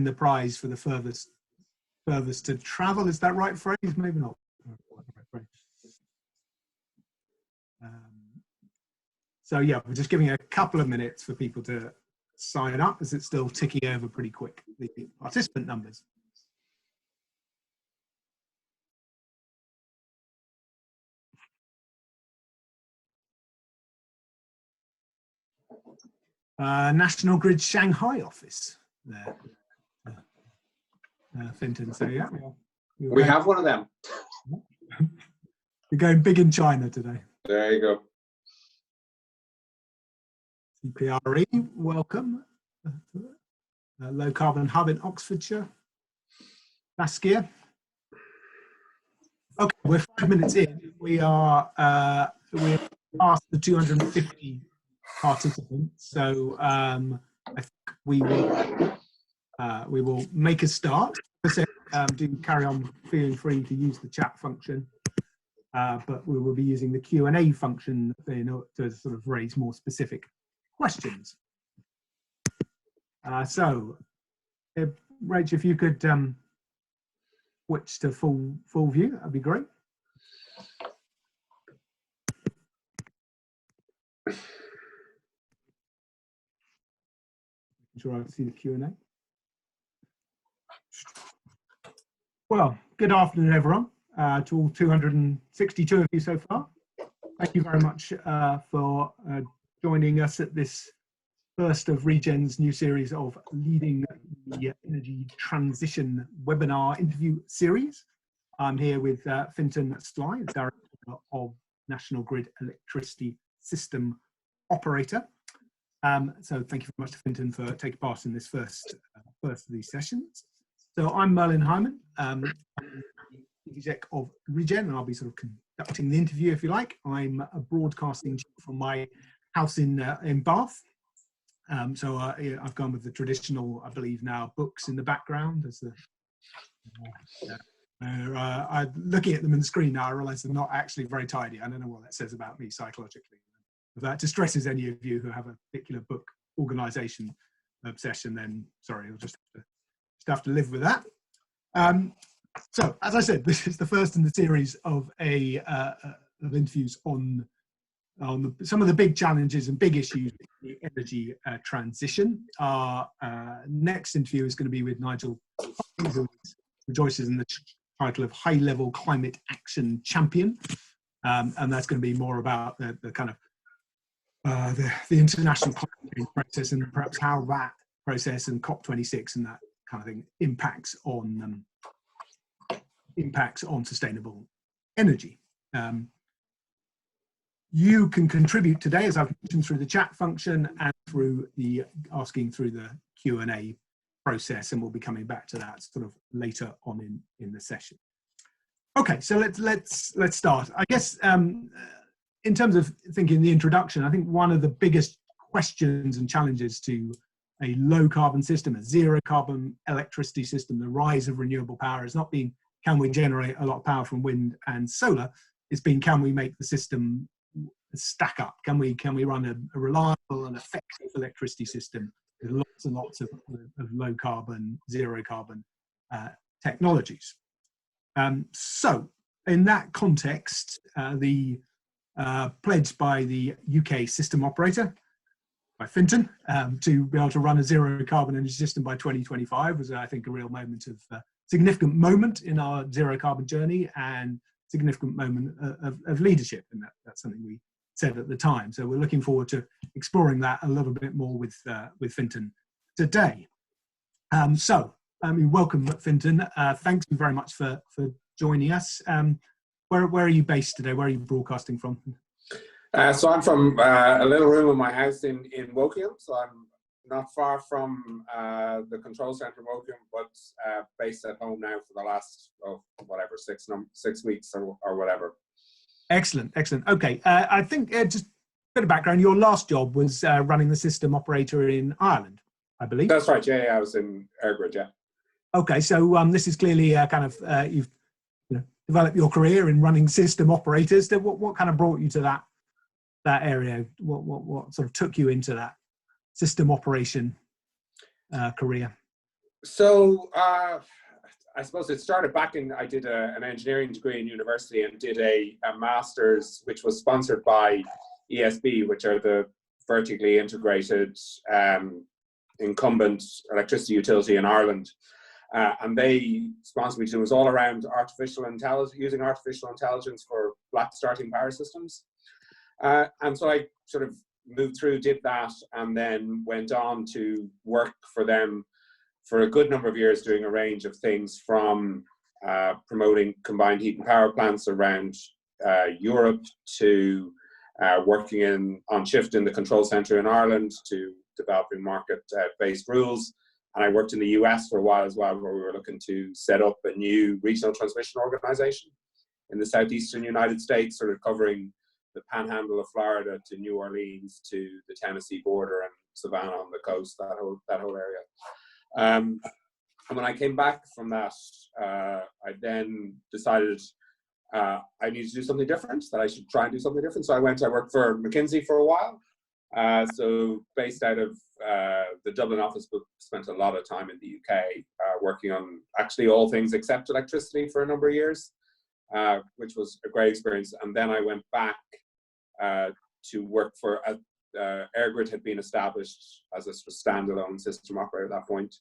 the prize for the furthest to travel. Is that right phrase? Maybe not. So yeah, we're just giving a couple of minutes for people to sign up, as it's still ticking over pretty quick, the participant numbers. National Grid Shanghai office there. Fintan, so yeah. We have one of them. You're going big in China today. There you go. CPRE, welcome. Low Carbon Hub in Oxfordshire. Baskia. Okay, we're 5 minutes in. We're past the 250 participants, so I think we will make a start. Do carry on feeling free to use the chat function, but we will be using the Q&A function to sort of raise more specific questions. So, Rach, if you could switch to full view, that'd be great. Making sure I can see the Q&A. Well, good afternoon, everyone, to all 262 of you so far. Thank you very much for joining us at this first of Regen's new series of Leading the Energy Transition webinar interview series. I'm here with Fintan Slye, Director of National Grid Electricity System Operator. So thank you very much to Fintan for taking part in this first of these sessions. So I'm Merlin Hyman, I'm the exec of Regen, and I'll be sort of conducting the interview if you like. I'm broadcasting from my house in Bath. So I've gone with the traditional, I believe now, books in the background. As the, I'm looking at them on the screen now, I realise they're not actually very tidy. I don't know what that says about me psychologically. If that distresses any of you who have a particular book organisation obsession, then sorry, you'll just have to live with that. So, as I said, this is the first in the series of of interviews on some of the big challenges and big issues in the energy transition. Our next interview is going to be with Nigel, who rejoices in the title of High Level Climate Action Champion, and that's going to be more about the kind of the international climate change process, and perhaps how that process and COP26 and that kind of thing impacts on sustainable energy. You can contribute today, as I've mentioned, through the chat function and through the asking through the Q&A process, and we'll be coming back to that sort of later on in the session. Okay, so let's start. I guess in terms of thinking the introduction, I think one of the biggest questions and challenges to a low carbon system, a zero carbon electricity system, the rise of renewable power has not been, can we generate a lot of power from wind and solar? It's been, can we make the system stack up? Can we run a reliable and effective electricity system with lots and lots of low carbon, zero carbon technologies? So in that context, the pledge by the UK system operator, by Fintan, to be able to run a zero carbon energy system by 2025 was, I think, a real moment of significant moment in our zero carbon journey, and significant moment of leadership, and that's something we said at the time. So we're looking forward to exploring that a little bit more with Fintan today. So welcome, Fintan. Thanks very much for joining us. Where are you based today? Where are you broadcasting from? So I'm from a little room in my house in Wokingham. So I'm not far from the control centre in Wokingham, but based at home now for the last, whatever, 6 weeks or whatever. Excellent, excellent. Okay, I think just a bit of background. Your last job was running the system operator in Ireland, I believe. That's right. Yeah, I was in Airbridge. Yeah. Okay, so this is clearly kind of you've developed your career in running system operators. What kind of brought you to that area? What sort of took you into that system operation career? So I suppose it started back in, I did an engineering degree in university and did a master's, which was sponsored by ESB, which are the vertically integrated incumbent electricity utility in Ireland. And they sponsored me to, it was all around artificial intelligence, using artificial intelligence for black starting power systems. And so I sort of moved through, did that, and then went on to work for them for a good number of years, doing a range of things from promoting combined heat and power plants around Europe to working on shift in the control center in Ireland to developing market-based rules. And I worked in the US for a while as well, where we were looking to set up a new regional transmission organization in the southeastern United States, sort of covering the panhandle of Florida to New Orleans to the Tennessee border and Savannah on the coast, that whole area. And when I came back from that, I then decided I needed to do something different, that I should try and do something different. So I worked for McKinsey for a while. So based out of the Dublin office, but spent a lot of time in the UK working on actually all things except electricity for a number of years, which was a great experience. And then I went back to work for EirGrid had been established as a sort of standalone system operator at that point.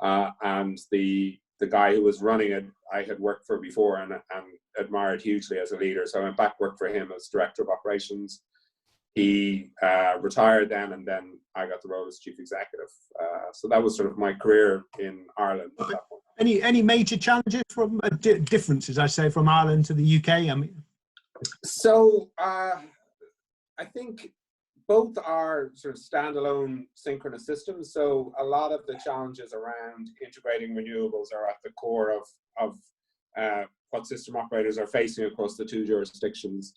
And the guy who was running it, I had worked for before and admired hugely as a leader. So I went back, worked for him as director of operations. He retired then, and then I got the role as chief executive. So that was sort of my career in Ireland at that point. Any major challenges from differences, I say, from Ireland to the UK? I mean, so I think both are sort of standalone synchronous systems. So a lot of the challenges around integrating renewables are at the core of what system operators are facing across the two jurisdictions.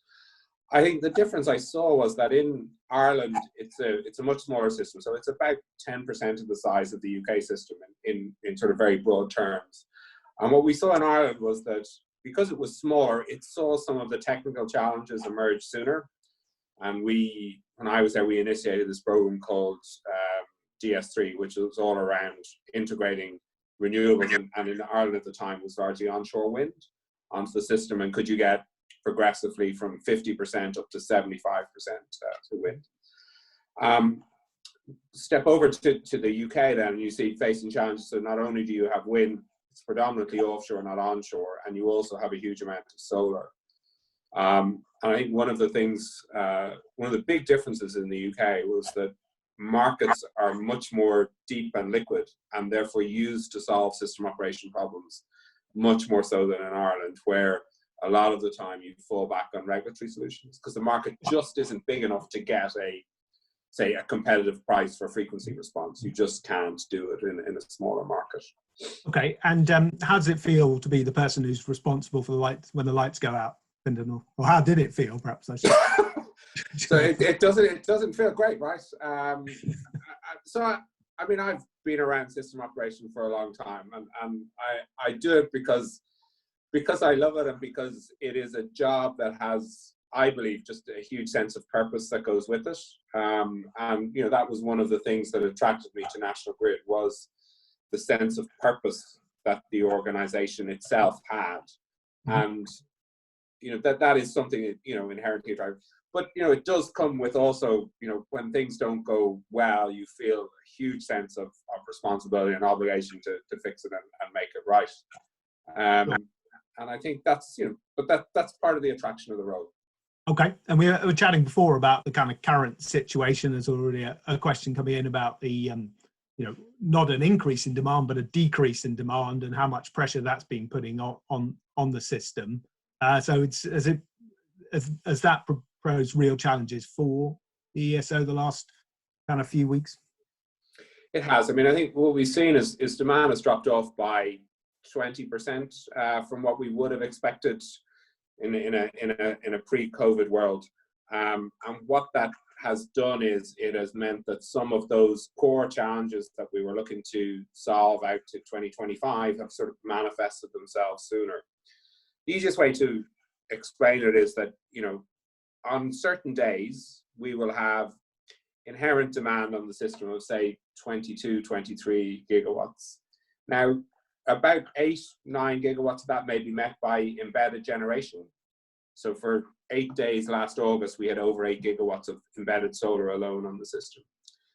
I think the difference I saw was that in Ireland, it's a much smaller system. So it's about 10% of the size of the UK system in sort of very broad terms. And what we saw in Ireland was that because it was smaller, it saw some of the technical challenges emerge sooner. And when I was there, we initiated this program called DS3, which was all around integrating renewables. And in Ireland at the time was largely onshore wind onto the system. And could you get progressively from 50% up to 75% to wind. Step over to the UK then, and you see facing challenges. So not only do you have wind, it's predominantly offshore, not onshore, and you also have a huge amount of solar. And I think one of the things, one of the big differences in the UK was that markets are much more deep and liquid, and therefore used to solve system operation problems, much more so than in Ireland, where a lot of the time you fall back on regulatory solutions because the market just isn't big enough to get a competitive price for frequency response. You just can't do it in a smaller market. Okay, and how does it feel to be the person who's responsible for the lights when the lights go out, Fintan? Or how did it feel, perhaps I should So it doesn't feel great, right? So I mean, I've been around system operation for a long time, and I do it because I love it, and because it is a job that has, I believe, just a huge sense of purpose that goes with it. And you know, that was one of the things that attracted me to National Grid, was the sense of purpose that the organization itself had. And you know, that is something that, you know, inherently attractive. But you know, it does come with also, you know, when things don't go well, you feel a huge sense of responsibility and obligation to fix it and make it right. And I think that's, you know, but that's part of the attraction of the role. Okay, and we were chatting before about the kind of current situation. There's already a question coming in about the, you know, not an increase in demand, but a decrease in demand, and how much pressure that's been putting on the system. So it's as that proposed real challenges for the ESO the last kind of few weeks. It has. I mean, I think what we've seen is demand has dropped off by 20% from what we would have expected in a pre-COVID world, and what that has done is it has meant that some of those core challenges that we were looking to solve out to 2025 have sort of manifested themselves sooner. The easiest way to explain it is that, you know, on certain days we will have inherent demand on the system of say 22, 23 gigawatts. Now, about 8-9 gigawatts of that may be met by embedded generation. So for 8 days last August, we had over 8 gigawatts of embedded solar alone on the system.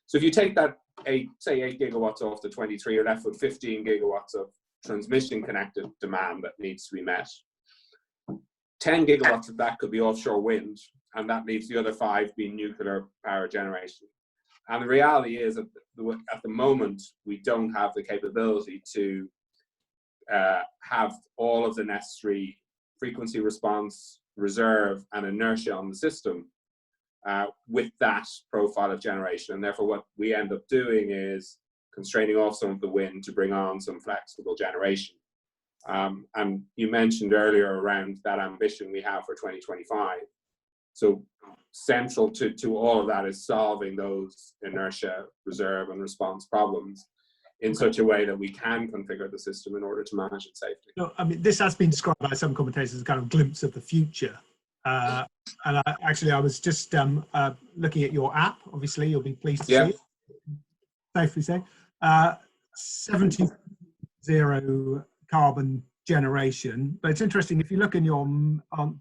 So if you take that say 8 gigawatts off the 23, you're left with 15 gigawatts of transmission connected demand that needs to be met. 10 gigawatts of that could be offshore wind, and that leaves the other 5 being nuclear power generation. And the reality is that at the moment, we don't have the capability to have all of the necessary frequency response, reserve, and inertia on the system with that profile of generation. And therefore, what we end up doing is constraining off some of the wind to bring on some flexible generation. And you mentioned earlier around that ambition we have for 2025. So central to all of that is solving those inertia, reserve, and response problems in such a way that we can configure the system in order to manage it safely. No, I mean, this has been described by some commentators as a kind of glimpse of the future. And I was just looking at your app. Obviously, you'll be pleased to see it. Safely say, 70 carbon generation. But it's interesting, if you look in your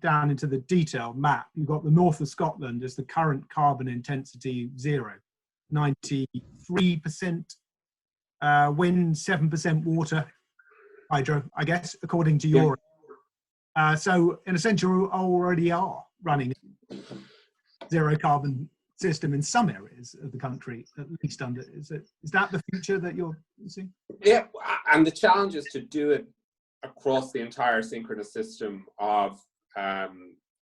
down into the detailed map, you've got the north of Scotland as the current carbon intensity 0, 93% wind, 7% water, hydro, I guess, according to your. So in a sense, you already are running a zero carbon system in some areas of the country, at least under. Is that the future that you're seeing? Yeah, and the challenge is to do it across the entire synchronous system of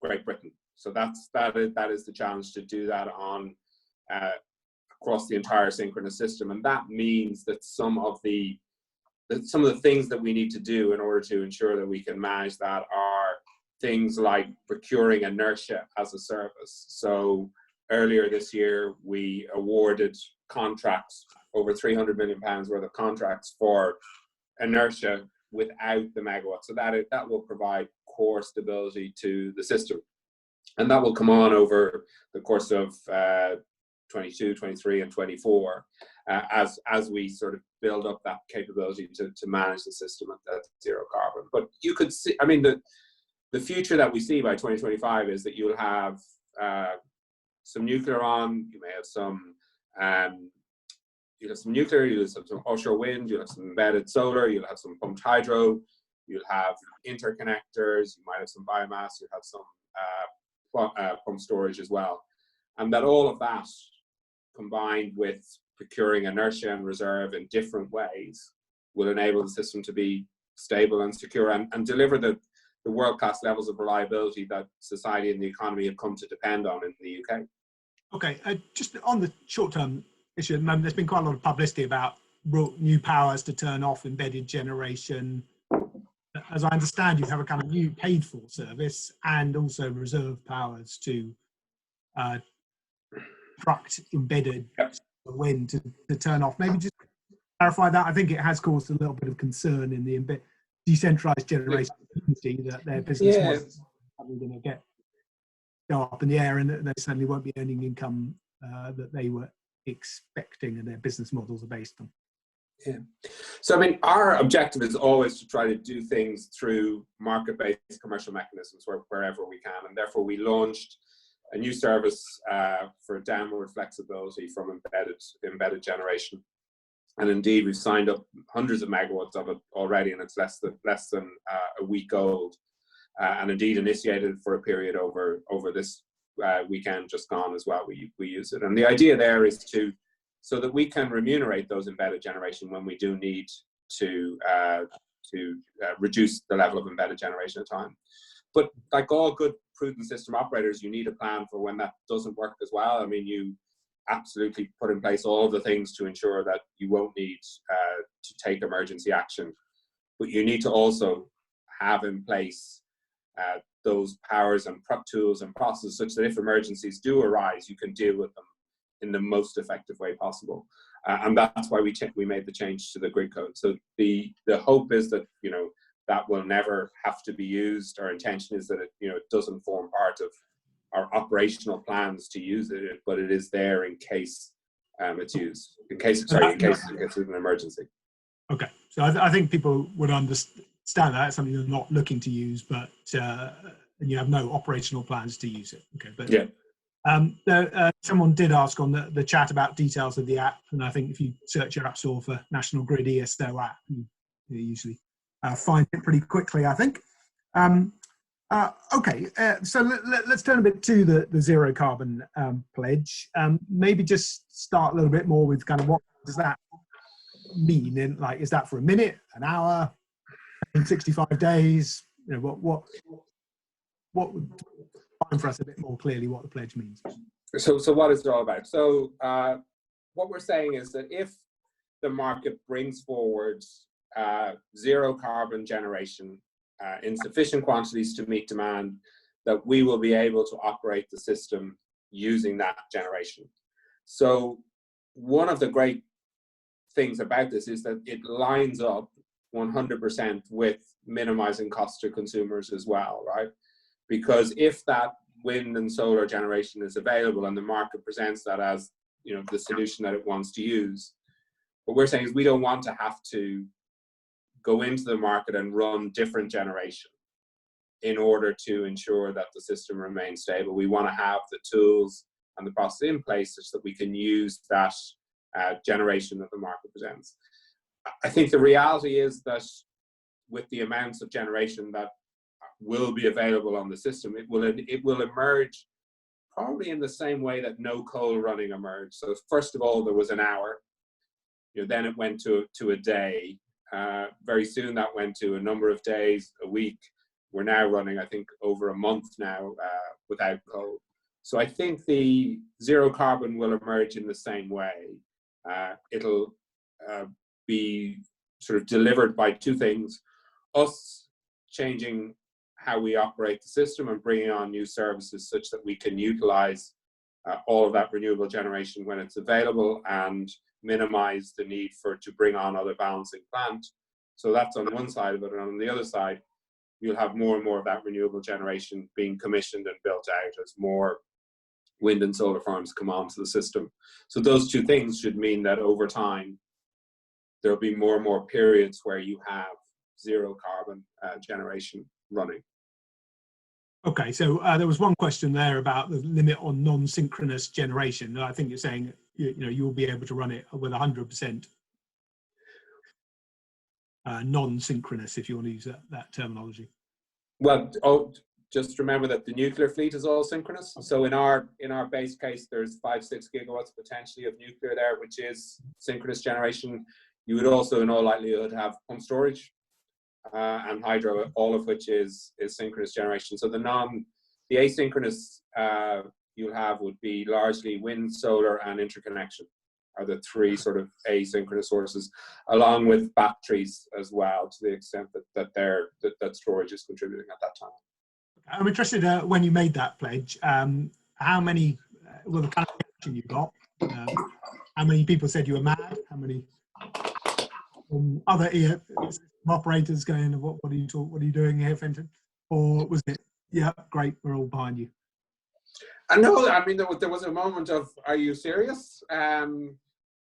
Great Britain. So that is the challenge, to do that on across the entire synchronous system, and that means that some of the things that we need to do in order to ensure that we can manage that are things like procuring inertia as a service. So earlier this year, we awarded contracts, over £300 million worth of contracts for inertia without the megawatt. So that will provide core stability to the system. And that will come on over the course of 22, 23, and 24 as we sort of build up that capability to manage the system at zero carbon. But you could see, I mean, the future that we see by 2025 is that you'll have some nuclear on, you may have some nuclear, you'll have some offshore wind, you'll have some embedded solar, you'll have some pumped hydro, you'll have interconnectors, you might have some biomass, you'll have some pump storage as well. And that all of that, combined with procuring inertia and reserve in different ways, will enable the system to be stable and secure and deliver the world-class levels of reliability that society and the economy have come to depend on in the UK. Okay, just on the short-term issue, there's been quite a lot of publicity about new powers to turn off embedded generation. As I understand, you have a kind of new paid-for service and also reserve powers to construct embedded wind to turn off. Maybe just clarify that. I think it has caused a little bit of concern in the decentralized generation community that their business models are probably going to go up in the air, and that they certainly won't be earning income that they were expecting, and their business models are based on. Yeah. So, I mean, our objective is always to try to do things through market-based commercial mechanisms wherever we can, and therefore we launched a new service for downward flexibility from embedded generation. And indeed, we've signed up hundreds of megawatts of it already, and it's less than a week old. And indeed, initiated for a period over this weekend just gone as well. We use it, and the idea there is so that we can remunerate those embedded generation when we do need to reduce the level of embedded generation at time. But like all good prudent system operators, you need a plan for when that doesn't work as well. I mean, you absolutely put in place all of the things to ensure that you won't need to take emergency action, but you need to also have in place those powers and tools and processes such that if emergencies do arise, you can deal with them in the most effective way possible. And that's why we made the change to the grid code. So the hope is that, you know, that will never have to be used. Our intention is that it doesn't form part of our operational plans to use it, but it is there in case it's used. In case it's an emergency. Okay. So I think people would understand that it's something you're not looking to use, but and you have no operational plans to use it. Okay, but Yeah. Someone did ask on the chat about details of the app, and I think if you search your app store for National Grid ESO app, you usually find it pretty quickly, I think. Okay, so let's turn a bit to the zero carbon pledge. Maybe just start a little bit more with kind of what does that mean? In like, is that for a minute, an hour, in 65 days? You know, what would define for us a bit more clearly what the pledge means? So what is it all about? So what we're saying is that if the market brings forward zero carbon generation in sufficient quantities to meet demand, that we will be able to operate the system using that generation. So one of the great things about this is that it lines up 100% with minimizing costs to consumers as well, right? Because if that wind and solar generation is available and the market presents that as, you know, the solution that it wants to use, what we're saying is we don't want to have to go into the market and run different generation in order to ensure that the system remains stable. We want to have the tools and the process in place such that we can use that generation that the market presents. I think the reality is that with the amounts of generation that will be available on the system, it will emerge probably in the same way that no coal running emerged. So first of all, there was an hour, you know, then it went to a day. Very soon that went to a number of days, a week. We're now running, I think, over a month now without coal. So I think the zero carbon will emerge in the same way. It'll be sort of delivered by two things: us changing how we operate the system and bringing on new services such that we can utilize all of that renewable generation when it's available and minimize the need to bring on other balancing plant. So that's on one side of it, and on the other side, you'll have more and more of that renewable generation being commissioned and built out as more wind and solar farms come onto the system. So those two things should mean that over time, there'll be more and more periods where you have zero carbon generation running. Okay, so there was one question there about the limit on non-synchronous generation. I think you're saying you'll be able to run it with 100% non-synchronous, if you want to use that terminology. Well, just remember that the nuclear fleet is all synchronous. So in our base case, there's 5-6 gigawatts potentially of nuclear there, which is synchronous generation. You would also, in all likelihood, have pump storage and hydro, all of which is synchronous generation. So the asynchronous you'll have would be largely wind, solar, and interconnection are the three sort of asynchronous sources, along with batteries as well, to the extent that storage is contributing at that time. I'm interested when you made that pledge, how many, well, the kind of reaction you got, how many people said you were mad, how many other operators going, what are you doing here, Fintan? Or was it, yeah, great, we're all behind you? No, I mean, there was a moment of, are you serious?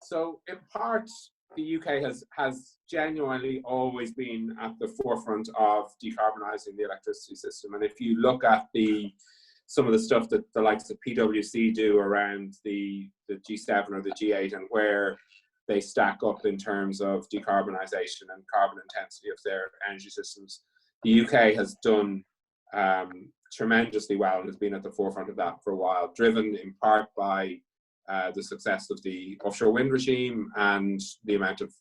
So in part, the UK has genuinely always been at the forefront of decarbonising the electricity system. And if you look at some of the stuff that the likes of PwC do around the G7 or the G8 and where they stack up in terms of decarbonisation and carbon intensity of their energy systems, the UK has done tremendously well and has been at the forefront of that for a while, driven in part by the success of the offshore wind regime and the amount of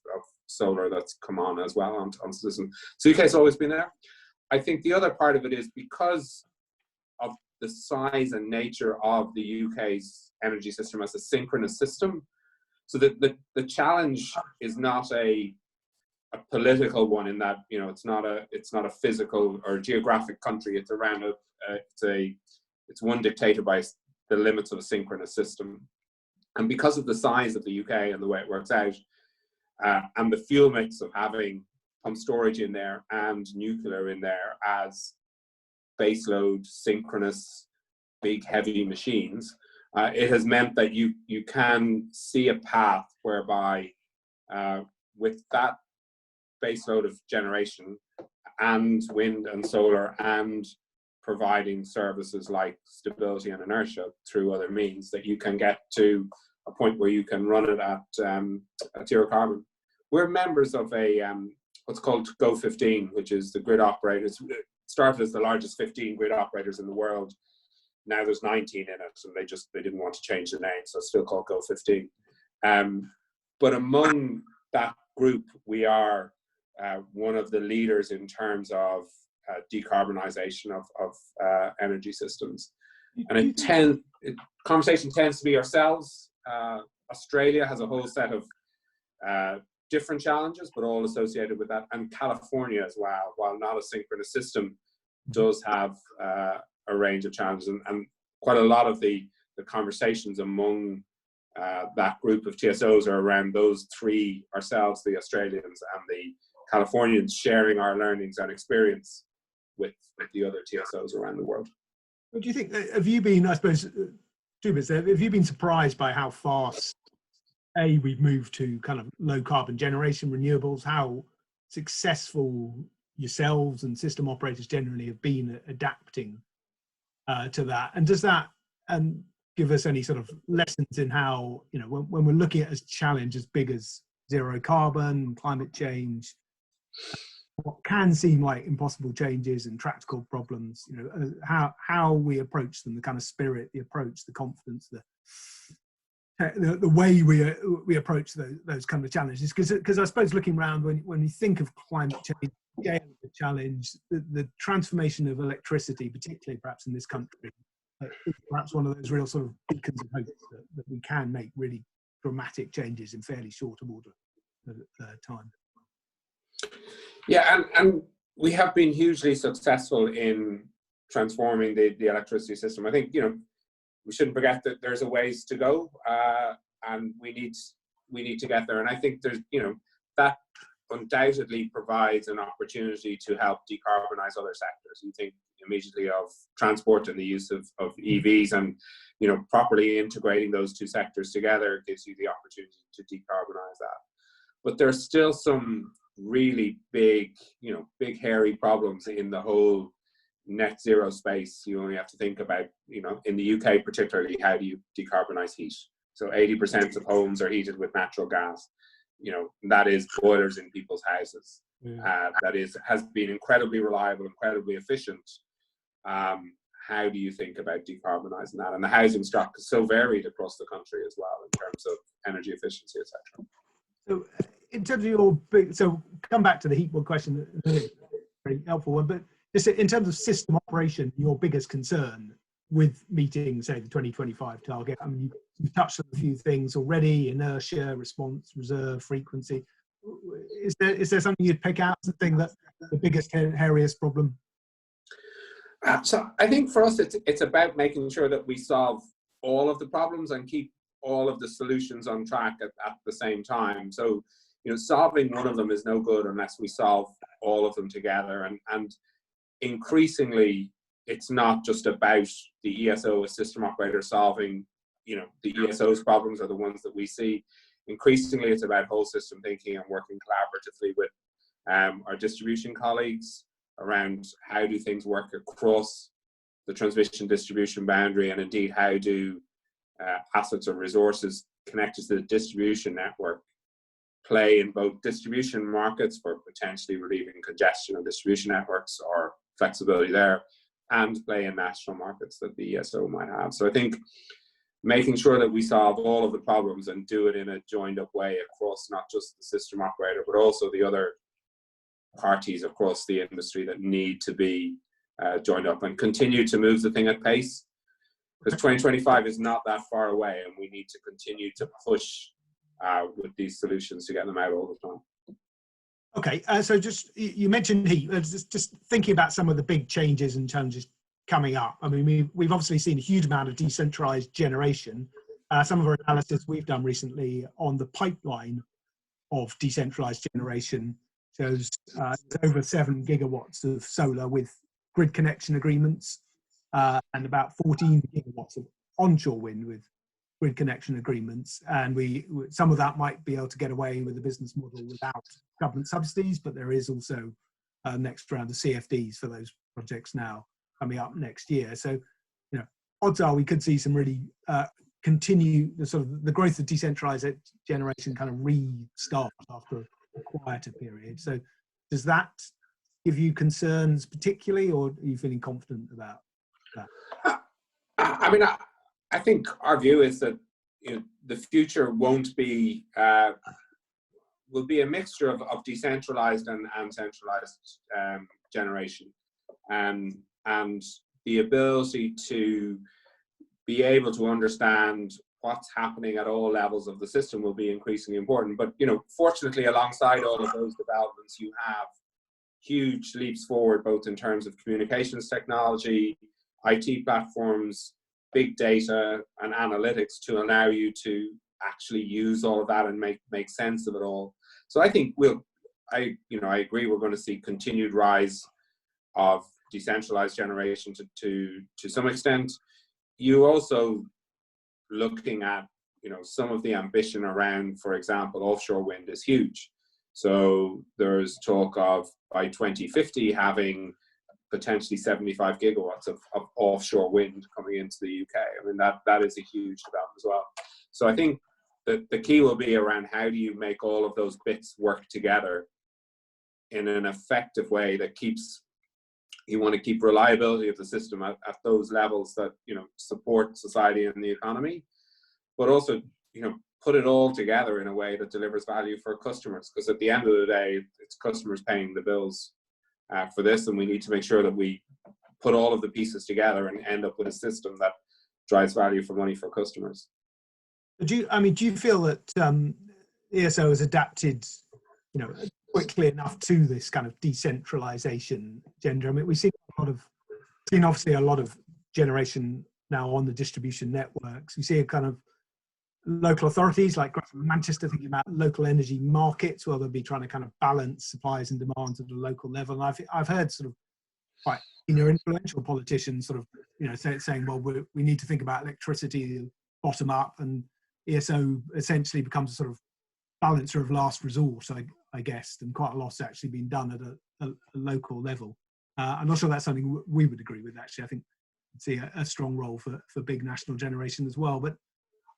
solar that's come on as well onto the system. So UK has always been there. I think the other part of it is because of the size and nature of the UK's energy system as a synchronous system. So the challenge is not a political one in that, you know, it's not a physical or geographic country. It's around it's one dictated by the limits of a synchronous system. And because of the size of the UK and the way it works out, and the fuel mix of having pumped storage in there and nuclear in there as baseload, synchronous, big, heavy machines, it has meant that you can see a path whereby with that base load of generation and wind and solar, and providing services like stability and inertia through other means, that you can get to a point where you can run it at zero carbon. We're members of a what's called Go15, which is the grid operators. It started as the largest 15 grid operators in the world. Now there's 19 in it, and they didn't want to change the name, so it's still called Go15. But among that group, we are one of the leaders in terms of decarbonisation of energy systems. And conversation tends to be ourselves. Australia has a whole set of different challenges, but all associated with that. And California as well, while not a synchronous system, does have a range of challenges. And quite a lot of the conversations among that group of TSOs are around those three: ourselves, the Australians, and the Californians, sharing our learnings and experience with the other TSOs around the world. What do you think? Have you been, I suppose, have you been surprised by how fast we've moved to kind of low carbon generation, renewables, how successful yourselves and system operators generally have been adapting to that? And does that give us any sort of lessons in how, you know, when we're looking at a challenge as big as zero carbon, climate change, what can seem like impossible changes and tractable problems, you know, how we approach them, the kind of spirit, the approach, the confidence, the way we approach those kind of challenges? Because I suppose looking around, when we think of climate change, scale of the challenge, the transformation of electricity, particularly perhaps in this country, is perhaps one of those real sort of beacons of hope that we can make really dramatic changes in fairly short order time. Yeah, and we have been hugely successful in transforming the electricity system. I think, you know, we shouldn't forget that there's a ways to go, and we need to get there. And I think there's, you know, that undoubtedly provides an opportunity to help decarbonize other sectors. You think immediately of transport and the use of EVs, and, you know, properly integrating those two sectors together gives you the opportunity to decarbonize that. But there's still some really big, you know, big hairy problems in the whole net zero space. You only have to think about, you know, in the UK particularly, how do you decarbonize heat? So 80% of homes are heated with natural gas. You know, that is boilers in people's houses. Has been incredibly reliable, incredibly efficient. How do you think about decarbonising that? And the housing stock is so varied across the country as well in terms of energy efficiency, etc. So, in terms of your big, so come back to the heat one question, very helpful one, but just in terms of system operation, your biggest concern with meeting, say, the 2025 target? I mean, you've touched on a few things already: inertia, response, reserve, frequency. Is there something you'd pick out as the thing that's the biggest, hairiest problem? So I think for us, it's about making sure that we solve all of the problems and keep all of the solutions on track at the same time. So, you know, solving one of them is no good unless we solve all of them together. And increasingly, it's not just about the ESO, a system operator, solving, you know, the ESO's problems are the ones that we see. Increasingly, it's about whole system thinking and working collaboratively with our distribution colleagues around how do things work across the transmission distribution boundary, and indeed how do assets or resources connected to the distribution network play in both distribution markets for potentially relieving congestion on distribution networks or flexibility there, and play in national markets that the ESO might have. So I think making sure that we solve all of the problems and do it in a joined up way across not just the system operator, but also the other parties across the industry that need to be joined up, and continue to move the thing at pace. Because 2025 is not that far away, and we need to continue to push with these solutions to get them out all the time. Okay, so just you mentioned heat. Just thinking about some of the big changes and challenges coming up. I mean, we've obviously seen a huge amount of decentralized generation. Some of our analysis we've done recently on the pipeline of decentralized generation shows over 7 gigawatts of solar with grid connection agreements, and about 14 gigawatts of onshore wind with grid connection agreements, and some of that might be able to get away with the business model without government subsidies, but there is also next round of CFDs for those projects now coming up next year. So, odds are we could see some really continue the sort of the growth of decentralized generation kind of restart after a quieter period. So does that give you concerns particularly, or are you feeling confident about that? I mean, I think our view is that the future won't be will be a mixture of decentralized and centralized generation, and the ability to be able to understand what's happening at all levels of the system will be increasingly important. But fortunately, alongside all of those developments, you have huge leaps forward, both in terms of communications technology, IT platforms, big data, and analytics to allow you to actually use all of that and make sense of it all. So I think I agree we're going to see continued rise of decentralized generation to some extent. You also looking at some of the ambition around, for example, offshore wind is huge. So there's talk of by 2050 having potentially 75 gigawatts of offshore wind coming into the UK. I mean, that is a huge development as well. So I think that the key will be around how do you make all of those bits work together in an effective way that you want to keep reliability of the system at those levels that support society and the economy, but also put it all together in a way that delivers value for customers, because at the end of the day it's customers paying the bills for this, and we need to make sure that we put all of the pieces together and end up with a system that drives value for money for customers. Do you feel that ESO has adapted quickly enough to this kind of decentralization agenda? I mean, we've seen obviously a lot of generation now on the distribution networks. We see a kind of local authorities like Manchester thinking about local energy markets, where they'll be trying to kind of balance supplies and demands at a local level. And I've heard sort of quite influential politicians sort of saying, well, we need to think about electricity bottom up, and ESO essentially becomes a sort of balancer of last resort, I guess, and quite a lot's actually been done at a local level. I'm not sure that's something we would agree with, actually. I think we'd see a strong role for big national generation as well, but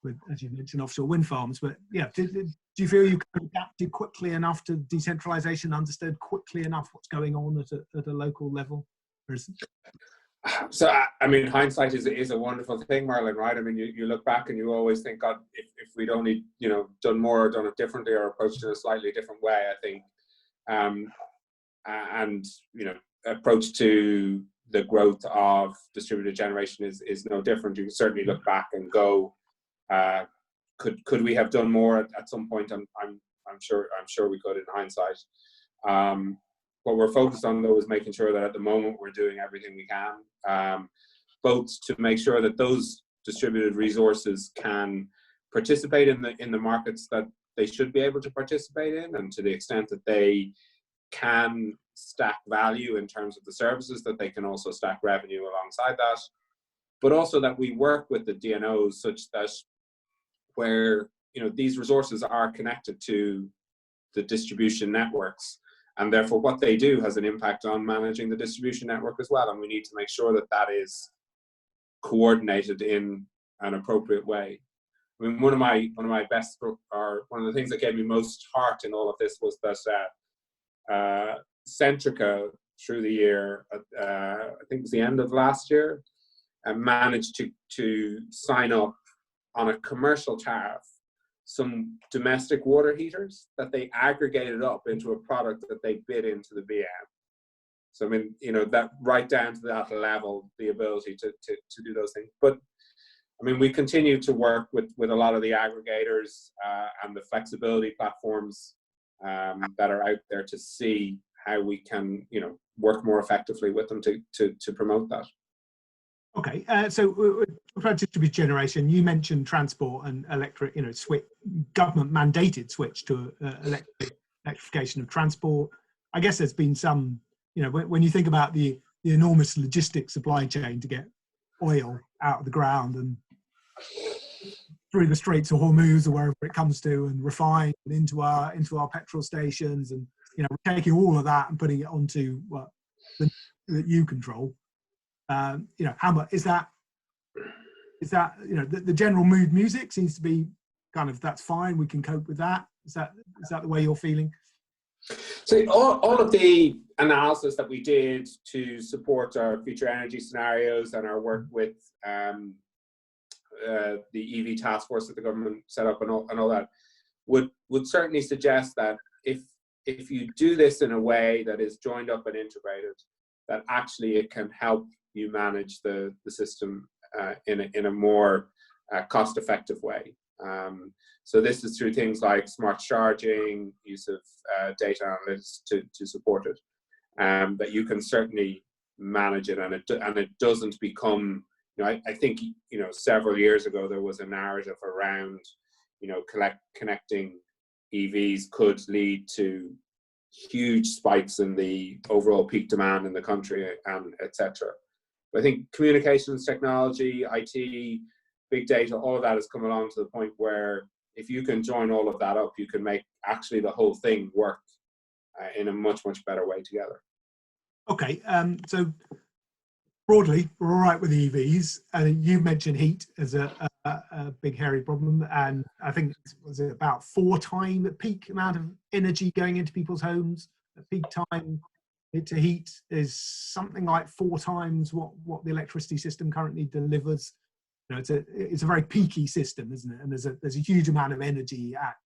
with, as you mentioned, offshore wind farms. But yeah, do you feel you kind of adapted quickly enough to decentralization, understood quickly enough what's going on at a local level? So, I mean, hindsight is a wonderful thing, Marlon, right? I mean, you look back and you always think, God, if we'd only, done more or done it differently or approached it in a slightly different way, I think, and, approach to the growth of distributed generation is no different. You can certainly look back and go, could we have done more at some point? I'm sure we could in hindsight. What we're focused on, though, is making sure that at the moment we're doing everything we can, both to make sure that those distributed resources can participate in the markets that they should be able to participate in, and to the extent that they can stack value in terms of the services, that they can also stack revenue alongside that. But also that we work with the DNOs such that where these resources are connected to the distribution networks, and therefore what they do has an impact on managing the distribution network as well. And we need to make sure that that is coordinated in an appropriate way. I mean, one of my best, or one of the things that gave me most heart in all of this was that Centrica, through the year, I think it was the end of last year, managed to sign up on a commercial tariff some domestic water heaters that they aggregated up into a product that they bid into the VM. So, I mean, that right down to that level, the ability to do those things. But, I mean, we continue to work with a lot of the aggregators and the flexibility platforms that are out there to see how we can, work more effectively with them to promote that. Okay, so about distributed generation, you mentioned transport and electric, government mandated switch to electrification of transport. I guess there's been some, when you think about the enormous logistics supply chain to get oil out of the ground, and through the Straits of Hormuz or wherever it comes to, and refined into our petrol stations, and we're taking all of that and putting it onto that you control. How much is that? Is that the general mood music seems to be kind of, that's fine, we can cope with that. Is that the way you're feeling? So all of the analysis that we did to support our future energy scenarios and our work with the EV task force that the government set up and all that would certainly suggest that if you do this in a way that is joined up and integrated, that actually it can help you manage the system in a more cost-effective way. So this is through things like smart charging, use of data analytics to support it, that you can certainly manage it, and it doesn't become, I think, several years ago there was a narrative around, connecting EVs could lead to huge spikes in the overall peak demand in the country, and etc. But I think communications technology, IT, big data, all of that has come along to the point where if you can join all of that up, you can make actually the whole thing work in a much, much better way together. Okay, so broadly, we're all right with EVs. You mentioned heat as a big hairy problem, and I think was it about 4 times peak amount of energy going into people's homes at peak time to heat is something like 4 times what the electricity system currently delivers. It's a very peaky system, isn't it? And there's a huge amount of energy at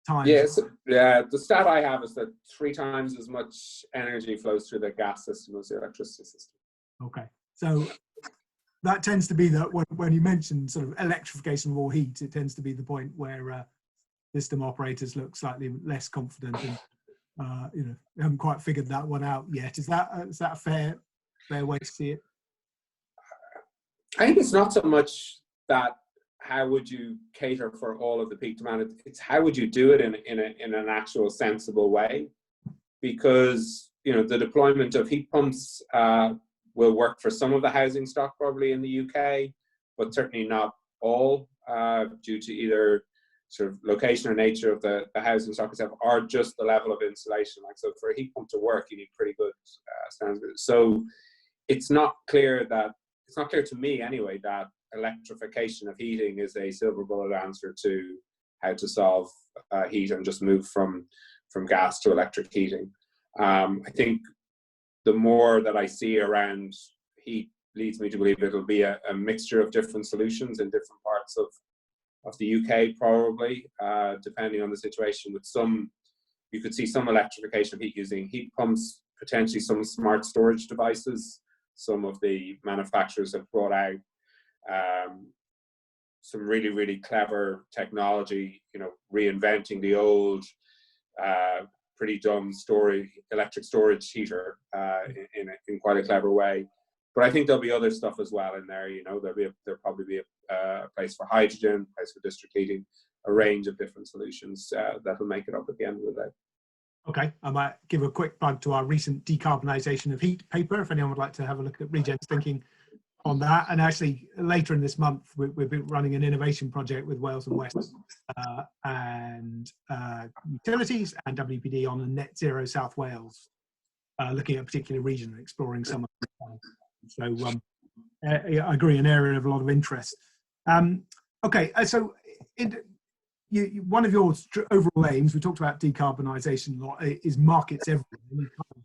times. Yes, yeah. The stat I have is that 3 times as much energy flows through the gas system as the electricity system. Okay, so that tends to be that when you mention sort of electrification of all heat, it tends to be the point where system operators look slightly less confident and haven't quite figured that one out yet. Is that a fair way to see it? I think it's not so much that how would you cater for all of the peak demand. It's how would you do it in an actual sensible way, because the deployment of heat pumps will work for some of the housing stock probably in the UK, but certainly not all, due to either sort of location or nature of the housing stock itself, or just the level of insulation. Like, so for a heat pump to work, you need pretty good standards. So it's not clear to me anyway that electrification of heating is a silver bullet answer to how to solve heat and just move from gas to electric heating. I think the more that I see around heat leads me to believe it'll be a mixture of different solutions in different parts of the UK, probably, depending on the situation. With some, you could see some electrification of heat using heat pumps, potentially some smart storage devices. Some of the manufacturers have brought out some really, really clever technology, reinventing the old, pretty dumb electric storage heater in quite a clever way. But I think there'll be other stuff as well in there. There'll probably be a place for hydrogen, a place for district heating, a range of different solutions that will make it up at the end of the day. Okay, I might give a quick plug to our recent decarbonisation of heat paper, if anyone would like to have a look at Regen's thinking on that. And actually, later in this month, we've been running an innovation project with Wales and West and utilities and WPD on a net zero South Wales, looking at a particular region and exploring some of them. So I agree, an area of a lot of interest. Okay, so one of your overall aims, we talked about decarbonisation a lot, is markets everywhere. You covered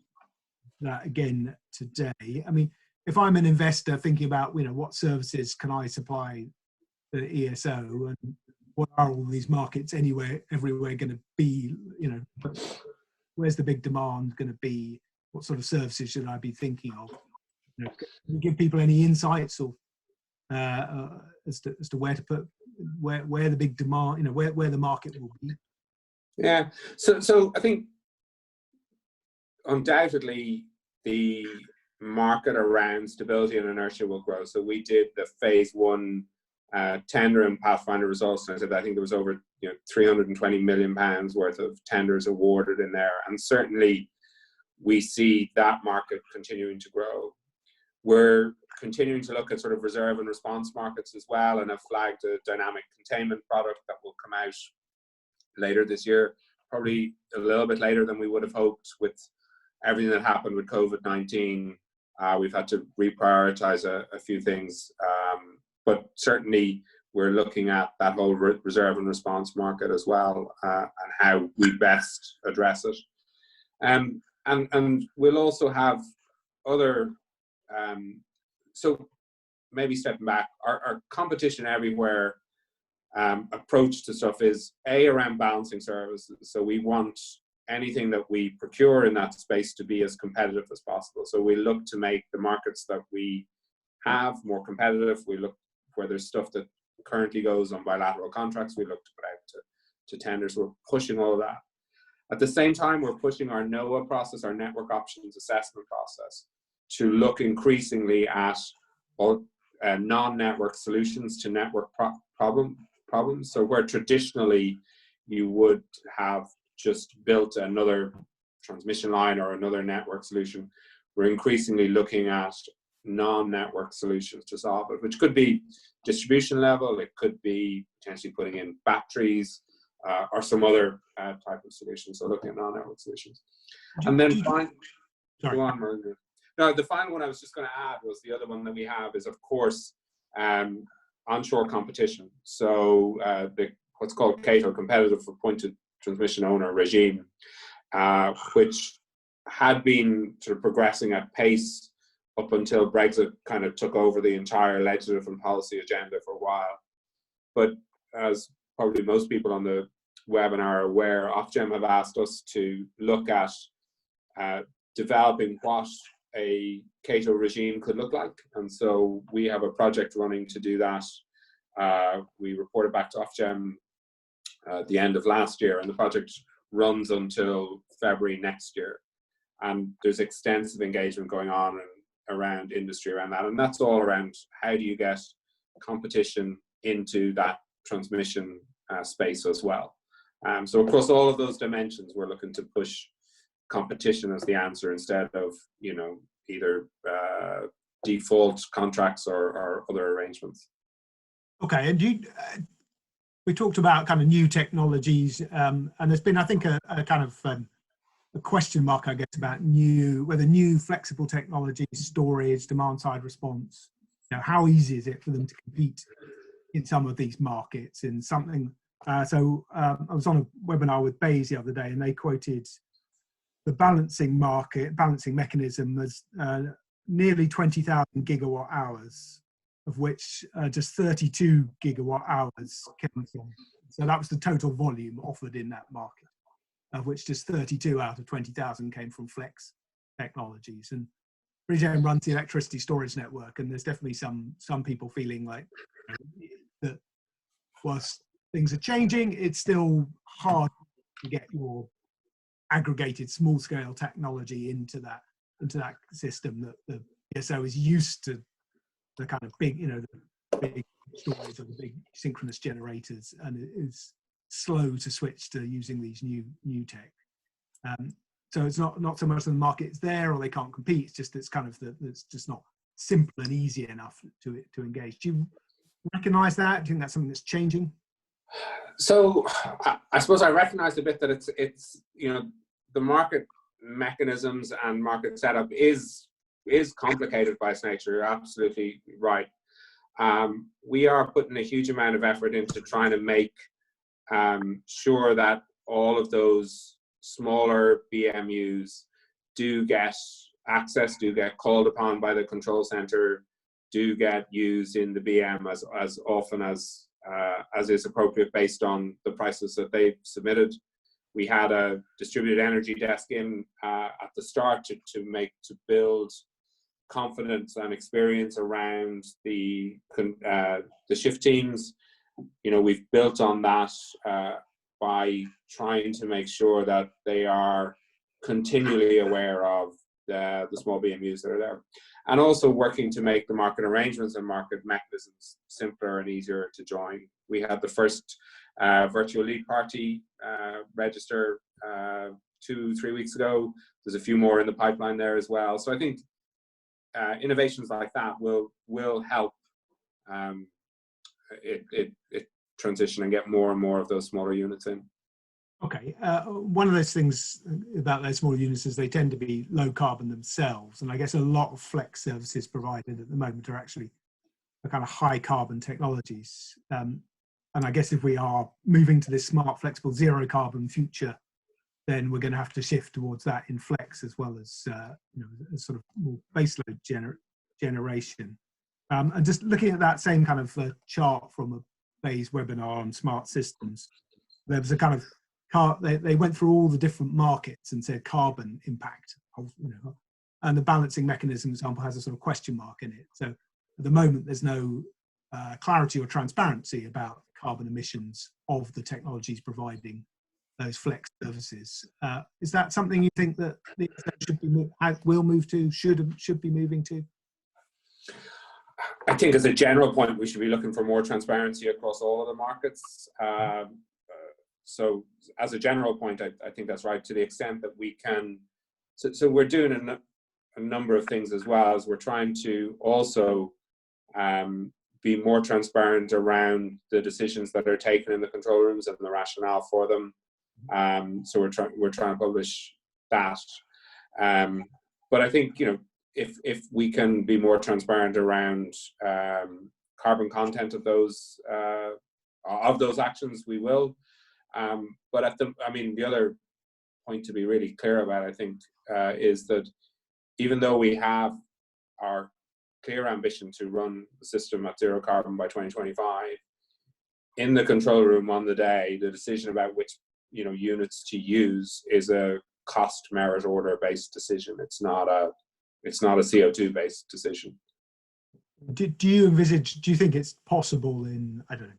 that again today. I mean, if I'm an investor thinking about, what services can I supply the ESO, and what are all these markets everywhere going to be? Where's the big demand going to be? What sort of services should I be thinking of? Can you give people any insights or as to where to put where the big demand, where the market will be? Yeah, so I think undoubtedly the market around stability and inertia will grow. So we did the phase 1 tender and Pathfinder results, and I said I think there was over 320 million pounds worth of tenders awarded in there, and certainly we see that market continuing to grow. We're continuing to look at sort of reserve and response markets as well, and have flagged a dynamic containment product that will come out later this year, probably a little bit later than we would have hoped with everything that happened with COVID-19. We've had to reprioritize a few things, but certainly we're looking at that whole reserve and response market as well, and how we best address it. And we'll also have other, so maybe stepping back, our competition everywhere approach to stuff is around balancing services. So we want anything that we procure in that space to be as competitive as possible. So we look to make the markets that we have more competitive. We look where there's stuff that currently goes on bilateral contracts, we look to put out to tenders. We're pushing all of that. At the same time, we're pushing our NOAA process, our network options assessment process, to look increasingly at all non-network solutions to network problems. So where traditionally you would have just built another transmission line or another network solution, we're increasingly looking at non-network solutions to solve it, which could be distribution level, it could be potentially putting in batteries, or some other type of solution. So looking at non-network solutions. And then go on, Margaret. No, the final one I was just going to add was the other one that we have is, of course, onshore competition. So what's called CATO, Competitive Appointed Transmission Owner regime, which had been sort of progressing at pace up until Brexit kind of took over the entire legislative and policy agenda for a while. But as probably most people on the webinar are aware, Ofgem have asked us to look at developing what a CATO regime could look like. And so we have a project running to do that. We reported back to Ofgem at the end of last year, and the project runs until February next year. And there's extensive engagement going on around industry around that. And that's all around how do you get competition into that transmission space as well. So across all of those dimensions, we're looking to push competition as the answer instead of, you know, either default contracts or other arrangements. Okay, and we talked about kind of new technologies, and there's been, I think, a kind of a question mark, I guess, about whether new flexible technologies, storage, demand side response, you know, how easy is it for them to compete in some of these markets in something. So I was on a webinar with Bayes the other day, and they quoted the balancing mechanism as nearly 20,000 gigawatt hours, of which just 32 gigawatt hours came from. So that was the total volume offered in that market, of which just 32 out of 20,000 came from flex technologies. And Bridgend runs the electricity storage network, and there's definitely some people feeling like that whilst things are changing, it's still hard to get your aggregated small-scale technology into that system that the ESO is used to, the kind of big, you know, the big storage or the big synchronous generators, and it is slow to switch to using these new tech. So it's not so much that the market's there or they can't compete. It's just it's just not simple and easy enough to engage. Do you recognise that? Do you think that's something that's changing? So I suppose I recognise a bit that it's you know, the market mechanisms and market setup is complicated by its nature. You're absolutely right. We are putting a huge amount of effort into trying to make sure that all of those smaller BMUs do get access, do get called upon by the control center, do get used in the BM as often as is appropriate based on the prices that they've submitted. We had a distributed energy desk in at the start to build confidence and experience around the shift teams. You know, we've built on that by trying to make sure that they are continually aware of the small BMUs that are there, and also working to make the market arrangements and market mechanisms simpler and easier to join. We had the first virtual lead party register 2-3 weeks ago. There's a few more in the pipeline there as well. So I think innovations like that will help it transition and get more and more of those smaller units in. Okay, one of those things about those smaller units is they tend to be low carbon themselves, and I guess a lot of flex services provided at the moment are actually the kind of high carbon technologies. And I guess if we are moving to this smart, flexible, zero carbon future, then we're going to have to shift towards that in flex as well as a sort of more baseload generation. And just looking at that same kind of chart from a Bayes webinar on smart systems, there was a kind of they went through all the different markets and said carbon impact, and the balancing mechanism example has a sort of question mark in it. So at the moment, there's no clarity or transparency about carbon emissions of the technologies providing those flex services. Is that something you think that the ESO will move to, should be moving to? I think as a general point, we should be looking for more transparency across all of the markets. So as a general point, I think that's right, to the extent that we can. So we're doing a number of things as well, as we're trying to also be more transparent around the decisions that are taken in the control rooms and the rationale for them. So we're trying to publish that. But I think, if we can be more transparent around carbon content of those actions, we will. But the other point to be really clear about, I think, is that even though we have our clear ambition to run the system at zero carbon by 2025, in the control room on the day, the decision about which units to use is a cost merit order based decision. It's not a CO2 based decision. Do you think it's possible in, I don't know,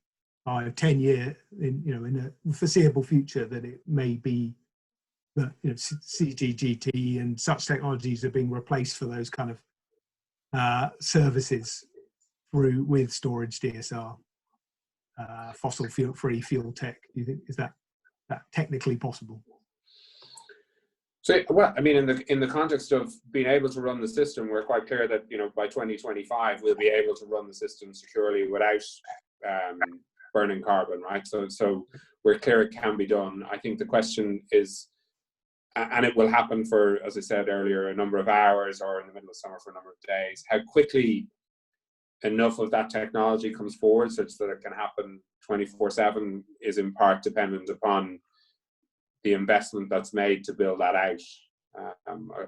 5, 10 year, in a foreseeable future, that it may be that CCGT and such technologies are being replaced for those kind of services with storage, DSR, fossil fuel-free fuel tech? Do you think is that technically possible? So, well, in the context of being able to run the system, we're quite clear that by 2025 we'll be able to run the system securely without burning carbon, right? So we're clear it can be done. I think the question is, and it will happen for, as I said earlier, a number of hours, or in the middle of summer for a number of days, how quickly enough of that technology comes forward such that it can happen 24/7 is in part dependent upon the investment that's made to build that out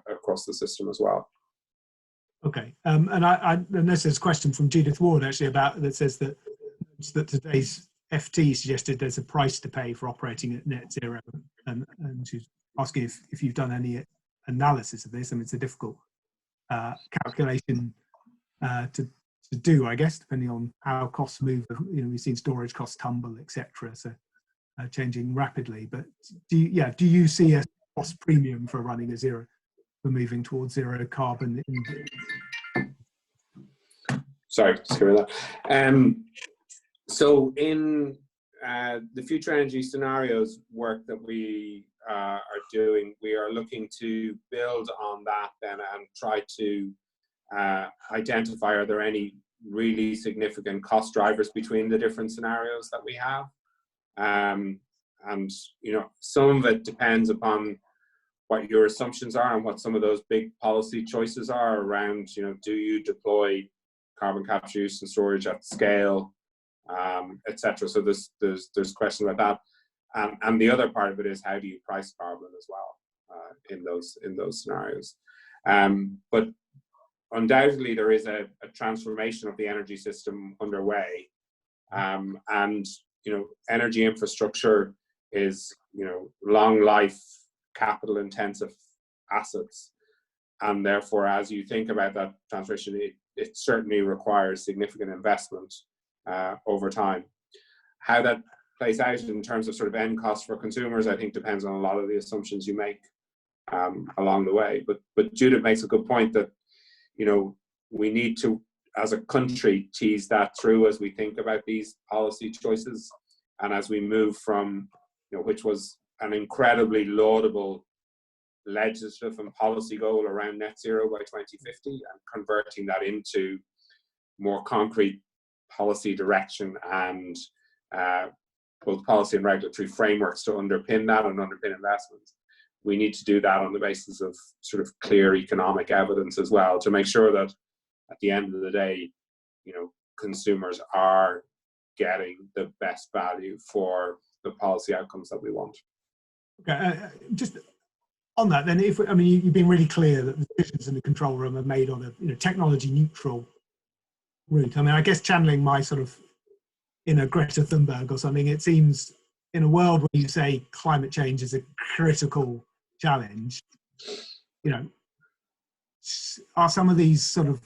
across the system as well. Okay, and this is a question from Judith Ward actually that says that today's FT suggested there's a price to pay for operating at net zero, and she's asking if you've done any analysis of this. It's a difficult calculation to do, I guess, depending on how costs move. We've seen storage costs tumble, etc. So changing rapidly. But do you see a cost premium for running for moving towards zero carbon? Sorry, just hear that. So in the future energy scenarios work that we are doing, we are looking to build on that then and try to identify, are there any really significant cost drivers between the different scenarios that we have? And some of it depends upon what your assumptions are and what some of those big policy choices are around, do you deploy carbon capture, use and storage at scale, etc. So there's questions about that, and the other part of it is, how do you price carbon as well in those scenarios? But undoubtedly there is a transformation of the energy system underway, and energy infrastructure is long life, capital intensive assets, and therefore as you think about that transition, it certainly requires significant investment over time. How that plays out in terms of sort of end costs for consumers, I think depends on a lot of the assumptions you make along the way. But Judith makes a good point that we need to, as a country, tease that through as we think about these policy choices, and as we move from which was an incredibly laudable legislative and policy goal around net zero by 2050 and converting that into more concrete policy direction and both policy and regulatory frameworks to underpin that and underpin investments. We need to do that on the basis of sort of clear economic evidence as well, to make sure that at the end of the day, you know, consumers are getting the best value for the policy outcomes that we want. Okay, just on that then, if I mean, you've been really clear that the decisions in the control room are made on a, you know, technology neutral route. I mean, I guess channeling my sort of inner Greta Thunberg or something, it seems in a world where you say climate change is a critical challenge, you know, are some of these sort of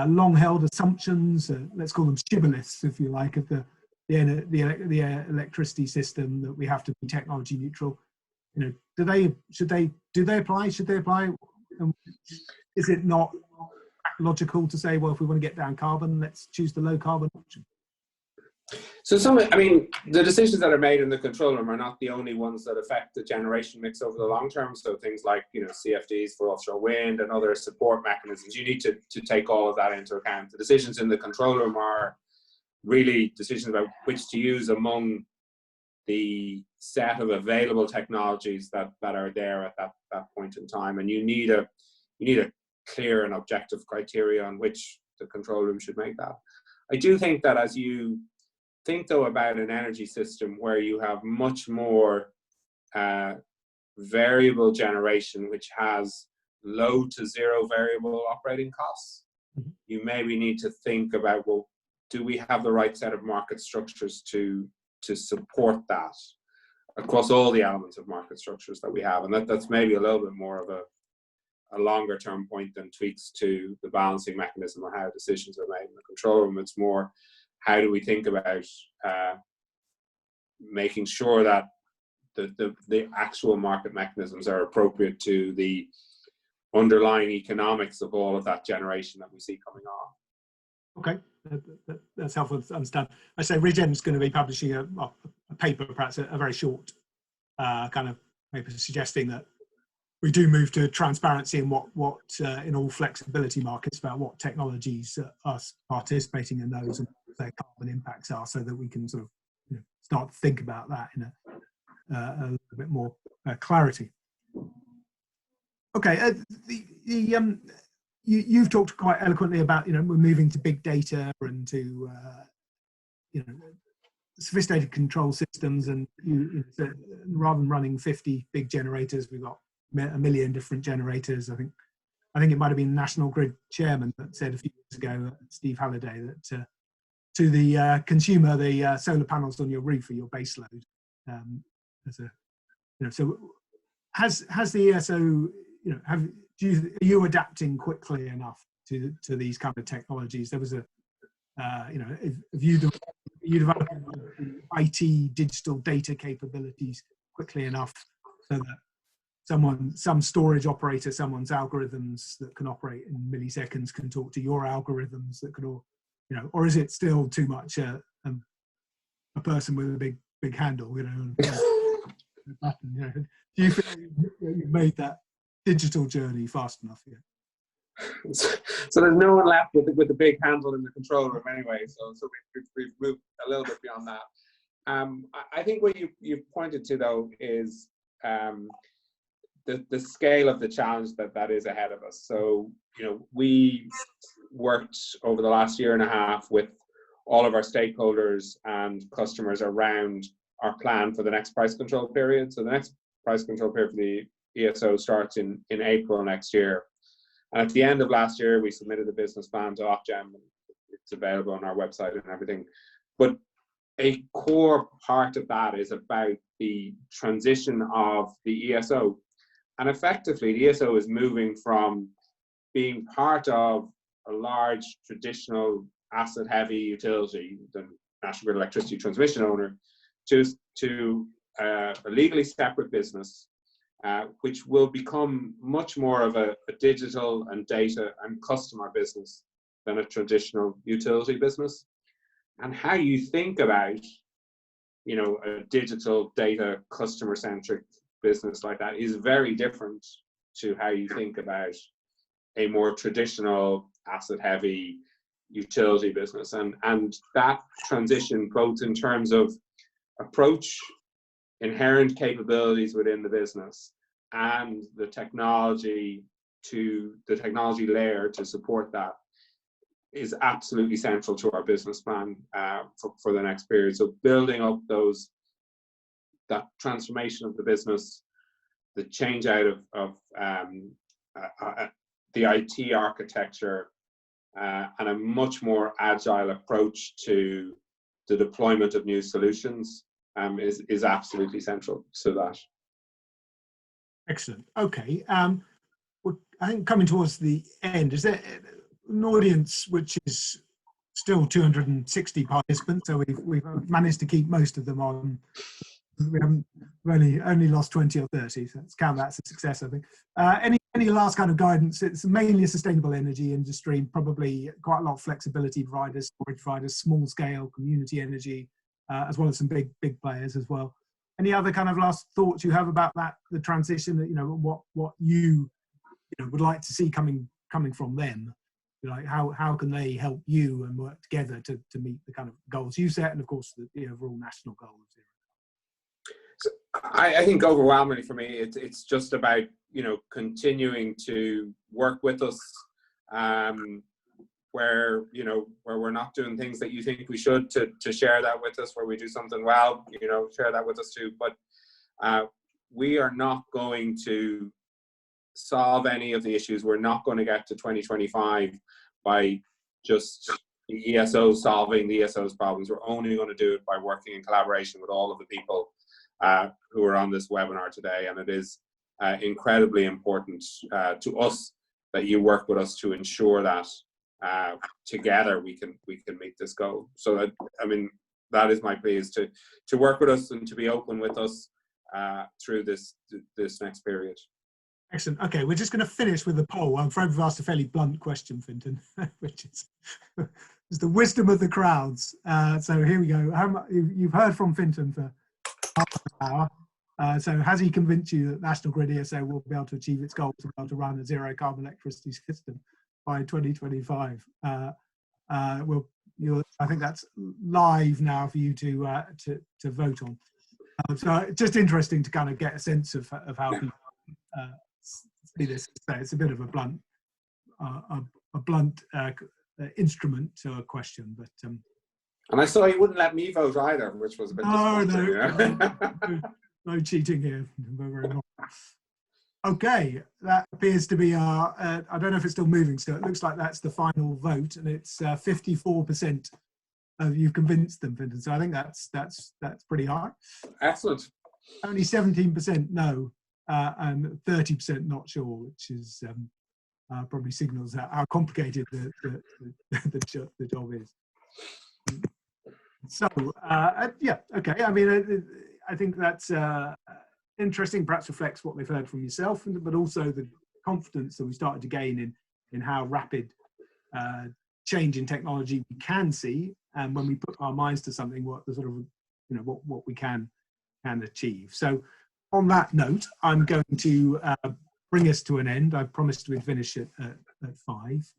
long-held assumptions, let's call them shibboleths, if you like, of the electricity system, that we have to be technology neutral, you know, do they apply? Should they apply? Is it not logical to say, well, if we want to get down carbon, let's choose the low carbon option? So I mean, the decisions that are made in the control room are not the only ones that affect the generation mix over the long term. So things like, you know, CFDs for offshore wind and other support mechanisms, you need to take all of that into account. The decisions in the control room are really decisions about which to use among the set of available technologies that are there at that point in time. And you need a clear and objective criteria on which the control room should make that. I do think that as you think though about an energy system where you have much more variable generation, which has low to zero variable operating costs, you maybe need to think about, well, do we have the right set of market structures to support that across all the elements of market structures that we have? And that's maybe a little bit more of a longer term point than tweaks to the balancing mechanism or how decisions are made in the control room. It's more, how do we think about making sure that the actual market mechanisms are appropriate to the underlying economics of all of that generation that we see coming on? Okay, that's helpful to understand. I say Regen's going to be publishing a paper, perhaps a very short kind of paper, suggesting that we do move to transparency in what in all flexibility markets about what technologies are participating in those and what their carbon impacts are, so that we can sort of, you know, start to think about that in a little bit more clarity. Okay, you've talked quite eloquently about, you know, we're moving to big data and to you know, sophisticated control systems, and so rather than running 50 big generators, we've got a million different generators. I think it might have been National Grid chairman that said a few years ago, Steve Halliday, that to the consumer, the solar panels on your roof are your base load. As a, you know, so has the ESO, you know, are you adapting quickly enough to these kind of technologies? There was a you know, if you develop IT digital data capabilities quickly enough so that some storage operator, someone's algorithms that can operate in milliseconds can talk to your algorithms that could all, you know, or is it still too much a person with a big handle, you know, and button, you know? Do you feel you've made that digital journey fast enough yet? So there's no one left with the big handle in the control room anyway. So we've moved a little bit beyond that. I think what you pointed to though is the scale of the challenge that is ahead of us. So, you know, we worked over the last year and a half with all of our stakeholders and customers around our plan for the next price control period. So the next price control period for the ESO starts in April next year. And at the end of last year, we submitted the business plan to Ofgem. It's available on our website and everything. But a core part of that is about the transition of the ESO. And effectively, the ESO is moving from being part of a large traditional asset-heavy utility, the National Grid electricity transmission owner, to a legally separate business, which will become much more of a digital and data and customer business than a traditional utility business. And how you think about, you know, a digital data customer-centric business like that is very different to how you think about a more traditional asset heavy utility business. And that transition, both in terms of approach, inherent capabilities within the business, and the technology layer to support that, is absolutely central to our business plan for the next period. So building up that transformation of the business, the change out of the IT architecture, and a much more agile approach to the deployment of new solutions is absolutely central to that. Excellent. Okay. I think coming towards the end, is there an audience which is still 260 participants? So we've managed to keep most of them on. We haven't only lost 20 or 30, so let's count that as a success, I think. Any last kind of guidance? It's mainly a sustainable energy industry, probably quite a lot of flexibility providers, storage providers, small scale community energy, as well as some big players as well. Any other kind of last thoughts you have about that, the transition, that, you know, what you would like to see coming from them? Like how can they help you and work together to meet the kind of goals you set, and of course the overall national goals? So I think overwhelmingly for me, it's just about, you know, continuing to work with us, where we're not doing things that you think we should, to share that with us. Where we do something well, you know, share that with us too. But we are not going to solve any of the issues. We're not going to get to 2025 by just the ESO solving the ESO's problems. We're only going to do it by working in collaboration with all of the people who are on this webinar today. And it is incredibly important to us that you work with us to ensure that together we can meet this goal. So that, I mean, that is my plea, is to work with us and to be open with us through this next period. Excellent. Okay, we're just going to finish with the poll. I'm afraid we've asked a fairly blunt question, Fintan, which is the wisdom of the crowds. So here we go. You've heard from Fintan for half an hour. So has he convinced you that National Grid ESO will be able to achieve its goal to be able to run a zero carbon electricity system by 2025? I think that's live now for you to vote on. So just interesting to kind of get a sense of how people see this. It's a bit of a blunt instrument to a question, but and I saw you wouldn't let me vote either, which was a bit disappointing. No cheating here. Okay, that appears to be our. I don't know if it's still moving. Still, it looks like that's the final vote, and it's 54%. You've convinced them, Fintan. So I think that's pretty high. Excellent. Only 17% no, and 30% not sure, which is probably signals how complicated the job is. So yeah, okay. I mean, I think that's interesting. Perhaps reflects what they've heard from yourself, but also the confidence that we started to gain in how rapid change in technology we can see, and when we put our minds to something, what the sort of what we can achieve. So on that note, I'm going to bring us to an end. I promised we'd finish at 5.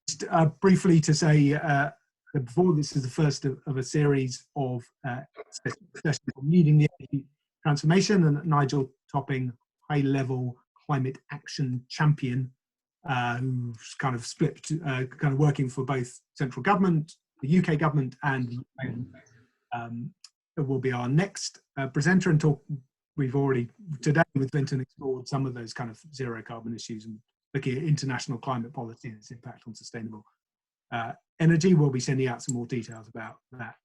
Just briefly to say that before, this is the first of a series of sessions on leading the energy transformation, and Nigel Topping, high-level climate action champion, who's kind of split, kind of working for both central government, the UK government, and the UN. Will be our next presenter, and talk. We've already today with Fintan explored some of those kind of zero carbon issues and looking at international climate policy and its impact on sustainable energy. We'll be sending out some more details about that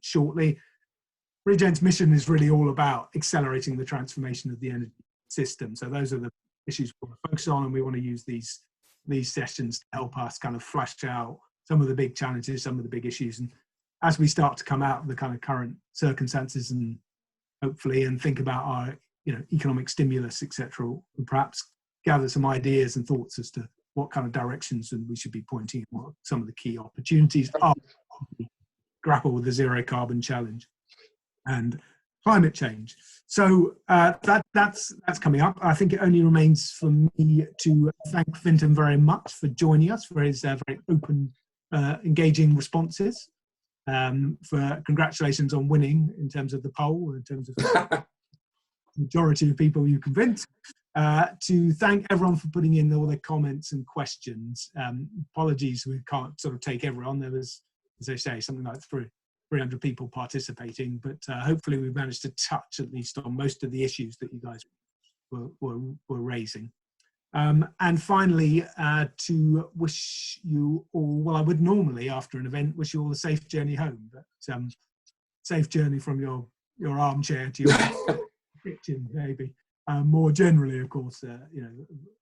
shortly. Regen's mission is really all about accelerating the transformation of the energy system. So those are the issues we want to focus on, and we want to use these sessions to help us kind of flesh out some of the big challenges, some of the big issues, and as we start to come out of the kind of current circumstances and hopefully and think about our economic stimulus, etc., and perhaps gather some ideas and thoughts as to what kind of directions we should be pointing, what some of the key opportunities are to grapple with the zero carbon challenge. And climate change. So that's coming up. I think it only remains for me to thank Fintan very much for joining us, for his very open, engaging responses. For congratulations on winning in terms of the poll, in terms of the majority of people you convinced. To thank everyone for putting in all their comments and questions. Apologies, we can't sort of take everyone. There was, as I say, something like 300 people participating, but hopefully we've managed to touch at least on most of the issues that you guys were raising. And finally, to wish you all, well, I would normally after an event wish you all a safe journey home, but safe journey from your armchair to your kitchen, maybe. More generally, of course, you know,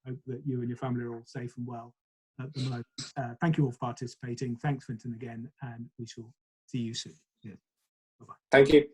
hope that you and your family are all safe and well at the moment. Thank you all for participating. Thanks, Fintan, again, and we shall see you soon. Yeah. Bye-bye. Thank you.